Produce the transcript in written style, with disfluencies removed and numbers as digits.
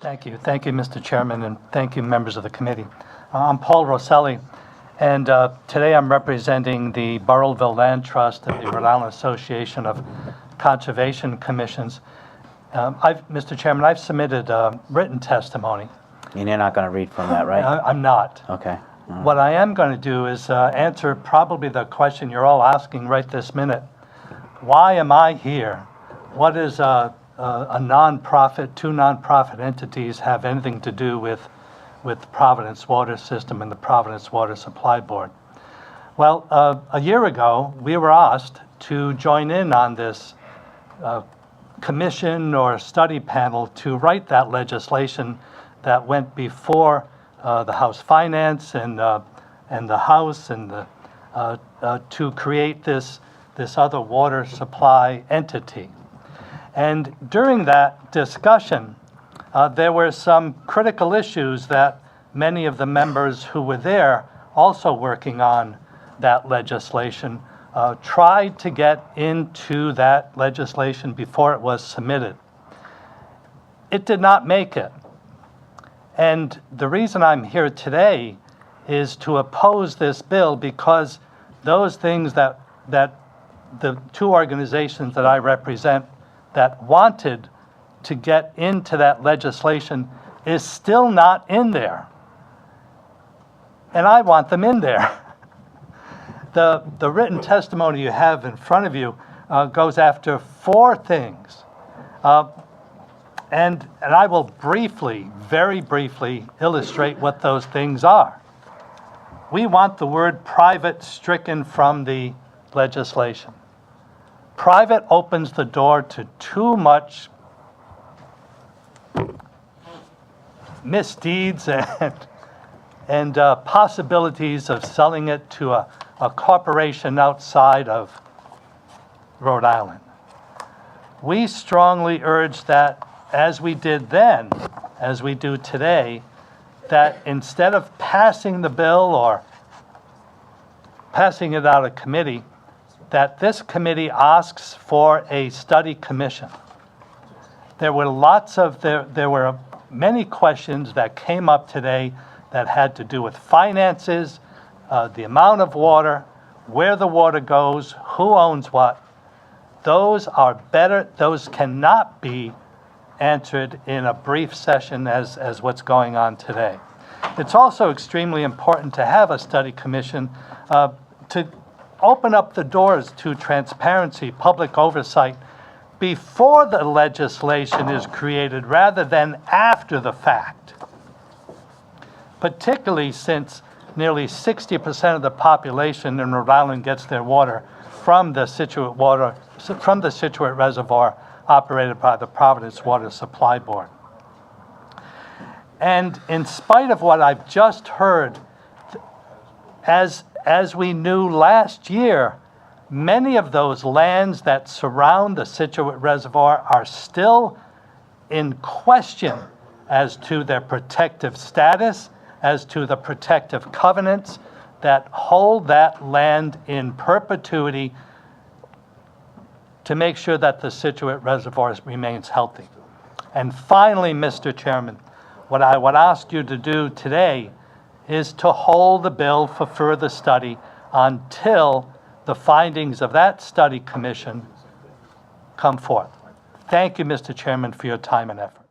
Thank you, Mr. Chairman, and thank you, members of the committee. I'm Paul Rosalee, and today I'm representing the Burrillville Land Trust and the Rhode Island Association of Conservation Commissions. Mr. Chairman, I've submitted written testimony. And you're not going to read from that, right? I'm not. Okay. What I am going to do is answer probably the question you're all asking right this minute. Why am I here? What is a nonprofit, two nonprofit entities have anything to do with Providence Water System and the Providence Water Supply Board? Well, a year ago, we were asked to join in on this commission or study panel to write that legislation that went before the House Finance and the House and to create this other water supply entity. And during that discussion, there were some critical issues that many of the members who were there, also working on that legislation, tried to get into that legislation before it was submitted. It did not make it. And the reason I'm here today is to oppose this bill because those things that the two organizations that I represent that wanted to get into that legislation is still not in there. And I want them in there. The written testimony you have in front of you goes after four things. And I will briefly, very briefly, illustrate what those things are. We want the word private stricken from the legislation. Private opens the door to too much misdeeds and possibilities of selling it to a corporation outside of Rhode Island. We strongly urge that, as we did then, as we do today, that instead of passing the bill or passing it out of committee, that this committee asks for a study commission. There were many questions that came up today that had to do with finances, the amount of water, where the water goes, who owns what. Those are better, those cannot be answered in a brief session as what's going on today. It's also extremely important to have a study commission to open up the doors to transparency, public oversight, before the legislation is created rather than after the fact. Particularly since nearly 60% of the population in Rhode Island gets their water from the Scituate Reservoir operated by the Providence Water Supply Board. And in spite of what I've just heard, as we knew last year, many of those lands that surround the Scituate Reservoir are still in question as to their protective status, as to the protective covenants that hold that land in perpetuity to make sure that the Scituate Reservoir remains healthy. And finally, Mr. Chairman, what I would ask you to do today is to hold the bill for further study until the findings of that study commission come forth. Thank you, Mr. Chairman, for your time and effort.